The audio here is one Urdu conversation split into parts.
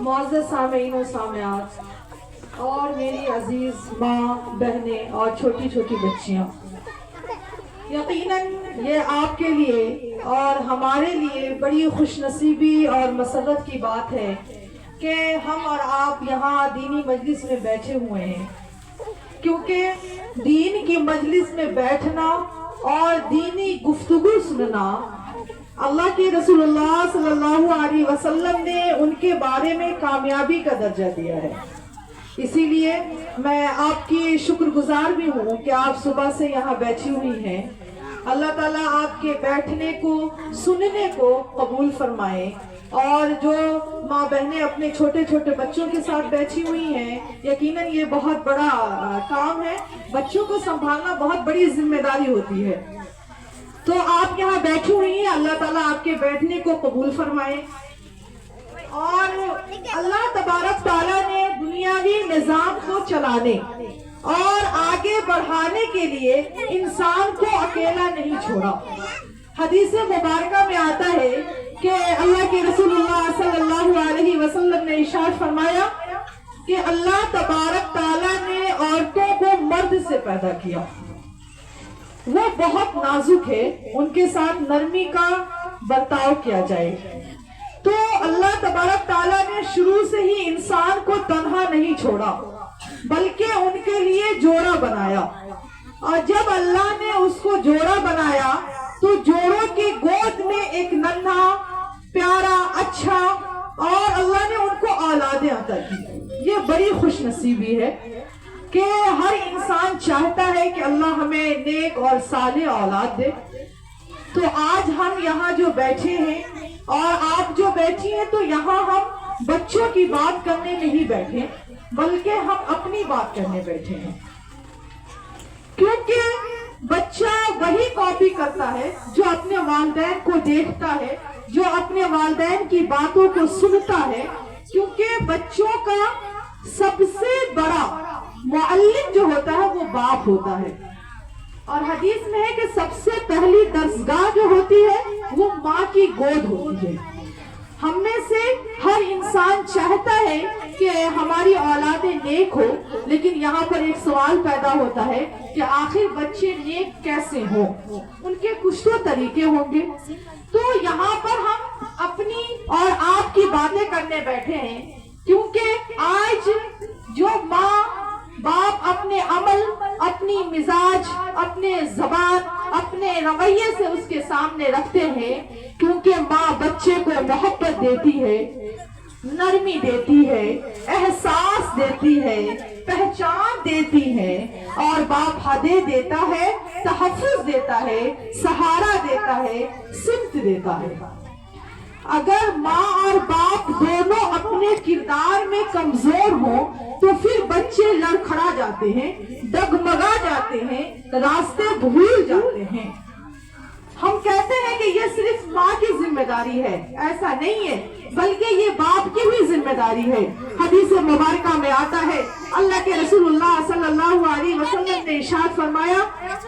معزز سامعین و سامعات اور میری عزیز ماں بہنیں اور چھوٹی چھوٹی بچیاں، یقیناً یہ آپ کے لیے اور ہمارے لیے بڑی خوش نصیبی اور مسرت کی بات ہے کہ ہم اور آپ یہاں دینی مجلس میں بیٹھے ہوئے ہیں، کیونکہ دین کی مجلس میں بیٹھنا اور دینی گفتگو سننا اللہ کے رسول اللہ صلی اللہ علیہ وسلم نے ان کے بارے میں کامیابی کا درجہ دیا ہے۔ اسی لیے میں آپ کی شکر گزار بھی ہوں کہ آپ صبح سے یہاں بیٹھی ہوئی ہیں۔ اللہ تعالیٰ آپ کے بیٹھنے کو سننے کو قبول فرمائے، اور جو ماں بہنیں اپنے چھوٹے چھوٹے بچوں کے ساتھ بیٹھی ہوئی ہیں، یقیناً یہ بہت بڑا کام ہے، بچوں کو سنبھالنا بہت بڑی ذمہ داری ہوتی ہے۔ تو آپ یہاں بیٹھی ہوئی ہیں، اللہ تعالیٰ آپ کے بیٹھنے کو قبول فرمائے، اور اللہ تبارک تعالیٰ نے دنیاوی نظام کو چلانے اور آگے بڑھانے کے لیے انسان کو اکیلا نہیں چھوڑا۔ حدیث مبارکہ میں آتا ہے کہ اللہ کے رسول اللہ صلی اللہ علیہ وسلم نے ارشاد فرمایا کہ اللہ تبارک تعالیٰ نے عورتوں کو مرد سے پیدا کیا، وہ بہت نازک ہے، ان کے ساتھ نرمی کا برتاؤ کیا جائے۔ تو اللہ تبارک تعالیٰ نے شروع سے ہی انسان کو تنہا نہیں چھوڑا، بلکہ ان کے لیے جوڑا بنایا، اور جب اللہ نے اس کو جوڑا بنایا تو جوڑوں کی گود میں ایک ننھا پیارا اچھا، اور اللہ نے ان کو اولادیں عطا کی۔ یہ بڑی خوش نصیبی ہے کہ ہر انسان چاہتا ہے کہ اللہ ہمیں نیک اور صالح اولاد دے۔ تو آج ہم یہاں جو بیٹھے ہیں اور آپ جو بیٹھی ہیں، تو یہاں ہم بچوں کی بات کرنے نہیں بیٹھے، بلکہ ہم اپنی بات کرنے بیٹھے ہیں، کیونکہ بچہ وہی کاپی کرتا ہے جو اپنے والدین کو دیکھتا ہے، جو اپنے والدین کی باتوں کو سنتا ہے، کیونکہ بچوں کا سب سے بڑا معلم جو ہوتا ہے وہ باپ ہوتا ہے، اور حدیث میں ہے کہ سب سے پہلی درسگاہ جو ہوتی ہے وہ ماں کی گود ہوتی ہے۔ ہم میں سے ہر انسان چاہتا ہے کہ ہماری اولادیں نیک ہو، لیکن یہاں پر ایک سوال پیدا ہوتا ہے کہ آخر بچے نیک کیسے ہوں؟ ان کے کچھ تو طریقے ہوں گے۔ تو یہاں پر ہم اپنی اور آپ کی باتیں کرنے بیٹھے ہیں، کیونکہ آج جو ماں باپ اپنے عمل، اپنی مزاج، اپنے زبان، اپنے رویے سے اس کے سامنے رکھتے ہیں، کیونکہ ماں بچے کو محبت دیتی ہے، نرمی دیتی ہے، احساس دیتی ہے، پہچان دیتی ہے، اور باپ ہدیہ دیتا ہے، تحفظ دیتا ہے، سہارا دیتا ہے، سمت دیتا ہے۔ اگر ماں اور باپ دونوں اپنے کردار میں کمزور ہوں تو پھر بچے لڑکھڑا جاتے ہیں، ڈگمگا جاتے ہیں، راستے بھول جاتے ہیں۔ ہم کہتے ہیں کہ یہ صرف ماں کی ذمہ داری ہے، ایسا نہیں ہے، بلکہ یہ باپ کی بھی ذمہ داری ہے۔ حدیث مبارکہ میں آتا ہے، اللہ کے رسول اللہ صلی اللہ علیہ وسلم نے ارشاد فرمایا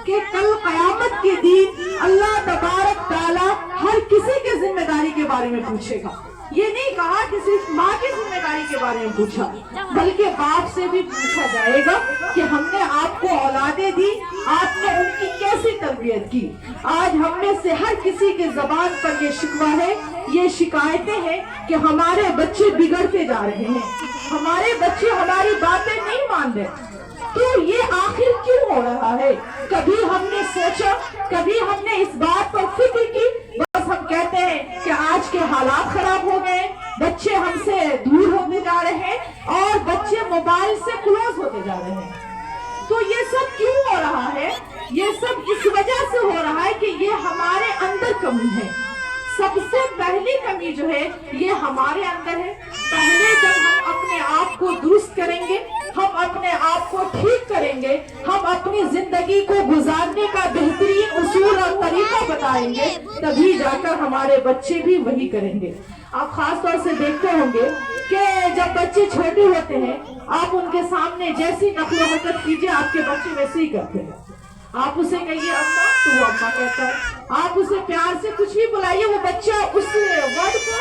کہ کل قیامت کے دن اللہ تبارک تعالیٰ ہر کسی کے ذمہ داری کے بارے میں پوچھے گا۔ یہ نہیں کہا کہ صرف ماں کی ذمہ داری کے بارے میں پوچھا، بلکہ باپ سے بھی پوچھا جائے گا کہ ہم نے آپ کو اولادیں دی، آپ نے ان کی کیسی تربیت کی۔ آج ہم میں سے ہر کسی کے زبان پر یہ شکوہ ہے، یہ شکایتیں ہیں کہ ہمارے بچے بگڑتے جا رہے ہیں، ہمارے بچے ہماری باتیں نہیں مان رہے۔ تو یہ آخر کیوں ہو رہا ہے؟ کبھی ہم نے سوچا، کبھی ہم نے اس بات پر فکر کی؟ بس ہم کہتے ہیں کہ آج کے حالات خراب ہو گئے، بچے ہم سے دور ہوتے جا رہے ہیں، اور بچے موبائل سے کلوز ہوتے جا رہے ہیں۔ تو یہ سب کیوں ہو رہا ہے؟ یہ سب اس وجہ سے ہو رہا ہے کہ یہ ہمارے اندر کمی ہے۔ سب سے پہلی کمی جو ہے یہ ہمارے اندر ہے۔ پہلے جب ہم اپنے آپ کو درست کریں گے، ہم اپنے آپ کو ٹھیک کریں گے، ہم اپنی زندگی کو گزارنے کا بہترین اصول اور طریقہ بتائیں گے، تبھی جا کر ہمارے بچے بھی وہی کریں گے۔ آپ خاص طور سے دیکھتے ہوں گے کہ جب بچے چھوٹے ہوتے ہیں، آپ ان کے سامنے جیسی نقل و حرکت کیجئے، آپ کے بچے ویسے ہی کرتے ہیں۔ آپ اسے کہیے اماں تو وہ اماں کہتا ہے، آپ اسے پیار سے کچھ بھی بلائیے، وہ بچہ اس ورڈ کو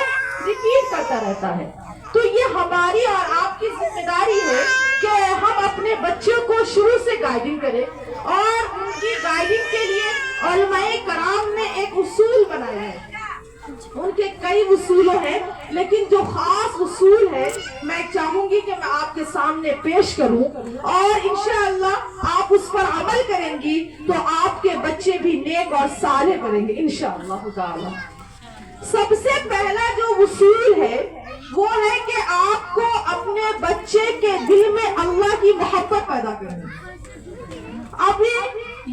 ریپیٹ کرتا رہتا ہے۔ تو یہ ہماری اور آپ کی ذمہ داری ہے کہ ہم اپنے بچوں کو شروع سے گائیڈنگ کریں، اور ان کی گائیڈنگ کے لیے علماء کرام نے ایک اصول بنایا ہے۔ ان کے کئی اصول ہیں، لیکن جو خاص اصول ہے میں چاہوں گی کہ میں آپ کے سامنے پیش کروں، اور انشاءاللہ آپ اس پر عمل کریں گی تو آپ کے بچے بھی نیک اور صالح بنیں گے انشاءاللہ تعالی۔ سب سے پہلا جو اصول ہے وہ ہے کہ آپ کو اپنے بچے کے دل میں اللہ کی محبت پیدا کرنی۔ ابھی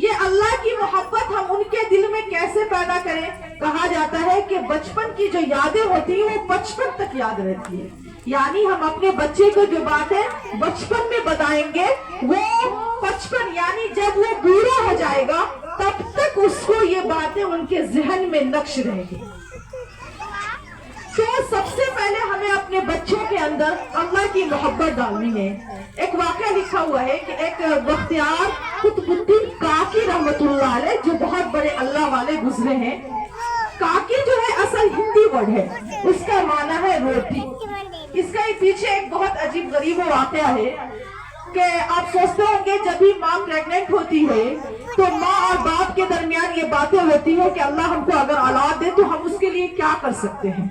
یہ اللہ کی محبت ہم ان کے دل میں کیسے پیدا کریں؟ کہا جاتا ہے کہ بچپن کی جو یادیں ہوتی ہیں وہ بچپن تک یاد رہتی ہے، یعنی ہم اپنے بچے کو جو باتیں بچپن میں بتائیں گے وہ بچپن یعنی جب وہ بوڑھا ہو جائے گا تب تک اس کو یہ باتیں ان کے ذہن میں نقش رہے گی۔ تو سب سے پہلے ہمیں اپنے بچوں کے اندر اللہ کی محبت ڈالنی ہے۔ ایک واقعہ لکھا ہوا ہے کہ ایک بختیار قطب الدین کاکی رحمت اللہ علیہ جو بہت بڑے اللہ والے گزرے ہیں۔ کاکی جو ہے اصل ہندی ورڈ ہے، اس کا معنی ہے روٹی۔ اس کا پیچھے ایک بہت عجیب غریب واقعہ ہے کہ آپ سوچتے ہوں گے جب بھی ماں پریگننٹ ہوتی ہے تو ماں اور باپ کے درمیان یہ باتیں ہوتی ہیں کہ اللہ ہم کو اگر اولاد دے تو ہم اس کے لیے کیا کر سکتے ہیں،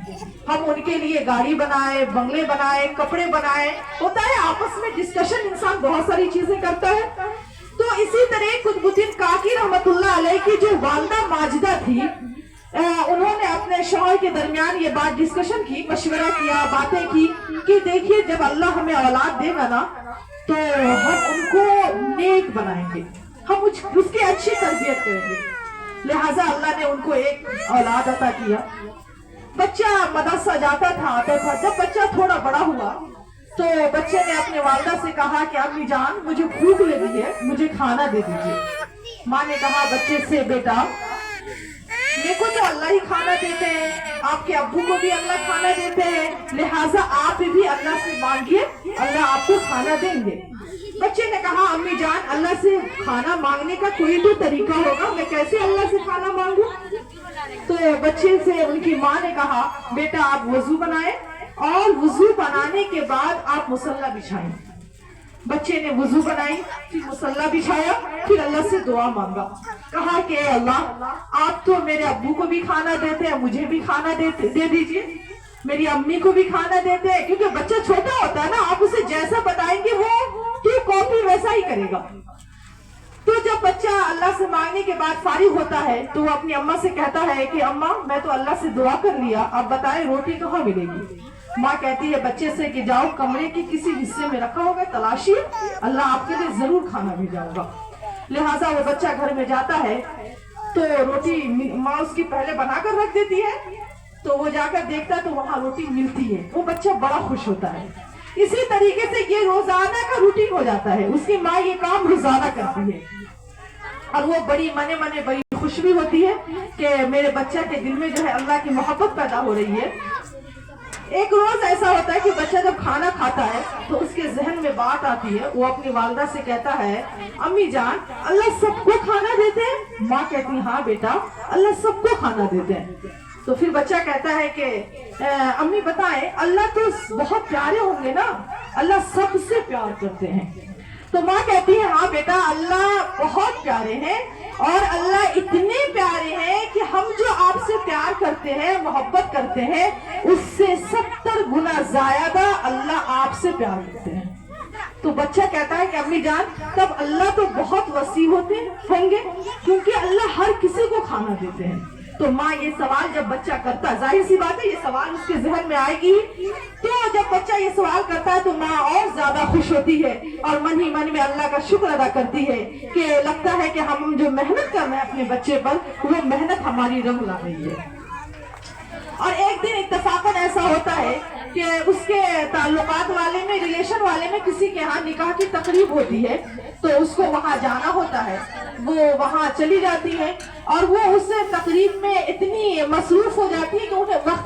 ہم ان کے لیے گاڑی بنائے، بنگلے بنائے، کپڑے بنائے، ہوتا ہے آپس میں ڈسکشن، انسان بہت ساری چیزیں کرتا ہے۔ تو اسی طرح قطب الدین کاکی رحمت اللہ علیہ کی جو والدہ ماجدہ تھی، انہوں نے اپنے شوہر کے درمیان یہ بات ڈسکشن کی، مشورہ کیا، باتیں کی کہ دیکھیے جب اللہ ہمیں اولاد دے گا نا تو ہم ان کو نیک بنائیں گے، ہم اس کی اچھی تربیت کریں گے۔ لہٰذا اللہ نے ان کو ایک اولاد عطا کیا۔ بچہ مدرسہ جاتا تھا، آتا تھا۔ جب بچہ تھوڑا بڑا ہوا تو بچے نے اپنے والدہ سے کہا کہ امی جان مجھے بھوک لگی ہے، مجھے کھانا دے دیجیے۔ ماں نے کہا بچے سے بیٹا میرے کو تو اللہ ہی کھانا دیتے ہیں، آپ کے ابو کو بھی اللہ کھانا دیتے ہیں، لہٰذا آپ بھی اللہ سے مانگیے، اللہ آپ کو کھانا دیں گے۔ بچے نے کہا امی جان اللہ سے کھانا مانگنے کا کوئی تو طریقہ ہوگا، میں کیسے اللہ سے کھانا مانگوں؟ تو بچے سے ان کی ماں نے کہا بیٹا آپ وضو بنائیں اور وضو بنانے کے بعد آپ مصلی بچھائیں۔ بچے نے وضو بنائی، پھر مصلی بچھایا، پھر اللہ سے دعا مانگا، کہا کہ اے اللہ آپ تو میرے ابو کو بھی کھانا دیتے ہیں، مجھے بھی کھانا دے دیجئے، میری امی کو بھی کھانا دیتے ہیں، کیونکہ بچہ چھوٹا ہوتا ہے نا، آپ اسے جیسا بتائیں گے وہ کاپی ویسا ہی کرے گا۔ تو جب بچہ اللہ سے مانگنے کے بعد فارغ ہوتا ہے تو وہ اپنی اماں سے کہتا ہے کہ اماں میں تو اللہ سے دعا کر لیا، اب بتائیں روٹی کہاں ملے گی؟ ماں کہتی ہے بچے سے کہ جاؤ کمرے کے کسی حصے میں رکھا ہوگا، تلاشیے، اللہ آپ کے لیے ضرور کھانا بھیجا ہوگا۔ لہٰذا وہ بچہ گھر میں جاتا ہے تو روٹی ماں اس کی پہلے بنا کر رکھ دیتی ہے، تو وہ جا کر دیکھتا ہے تو وہاں روٹی ملتی ہے، وہ بچہ بڑا خوش ہوتا ہے۔ اسی طریقے سے یہ روزانہ کا روٹین ہو جاتا ہے، اس کی ماں یہ کام روزانہ کرتی ہے، اور وہ بڑی منے بڑی خوش بھی ہوتی ہے کہ میرے بچہ کے دل میں جو ہے اللہ کی محبت پیدا ہو رہی ہے۔ ایک روز ایسا ہوتا ہے کہ بچہ جب کھانا کھاتا ہے تو اس کے ذہن میں بات آتی ہے، وہ اپنی والدہ سے کہتا ہے امی جان اللہ سب کو کھانا دیتے ہیں؟ ماں کہتی ہاں بیٹا اللہ سب کو کھانا دیتے ہیں۔ تو پھر بچہ کہتا ہے کہ امی بتائیں اللہ تو بہت پیارے ہوں گے نا، اللہ سب سے پیار کرتے ہیں؟ تو ماں کہتی ہے ہاں بیٹا اللہ بہت پیارے ہیں، اور اللہ اتنے پیارے ہیں کہ ہم جو آپ سے پیار کرتے ہیں، محبت کرتے ہیں، اس سے 70 گنا زیادہ اللہ آپ سے پیار کرتے ہیں۔ تو بچہ کہتا ہے کہ امی جان تب اللہ تو بہت وسیع ہوتے ہوں گے، کیونکہ اللہ ہر کسی کو کھانا دیتے ہیں۔ تو ماں یہ سوال جب بچہ کرتا ہے، ظاہر سی بات ہے یہ سوال اس کے ذہن میں آئے گی، تو جب بچہ یہ سوال کرتا ہے تو ماں اور زیادہ خوش ہوتی ہے اور من ہی من میں اللہ کا شکر ادا کرتی ہے کہ لگتا ہے کہ ہم جو محنت کر رہے ہیں اپنے بچے پر وہ محنت ہماری رنگ لا رہی ہے۔ اور ایک دن اتفاقاً ایسا ہوتا ہے کہ اس کے تعلقات والے میں، ریلیشن والے میں کسی کے ہاں نکاح کی تقریب ہوتی ہے، تو اس کو وہاں جانا ہوتا ہے، وہ وہاں چلی جاتی ہے اور وہ اس تقریب میں اتنی مصروف ہو جاتی ہے کہ انہیں وقت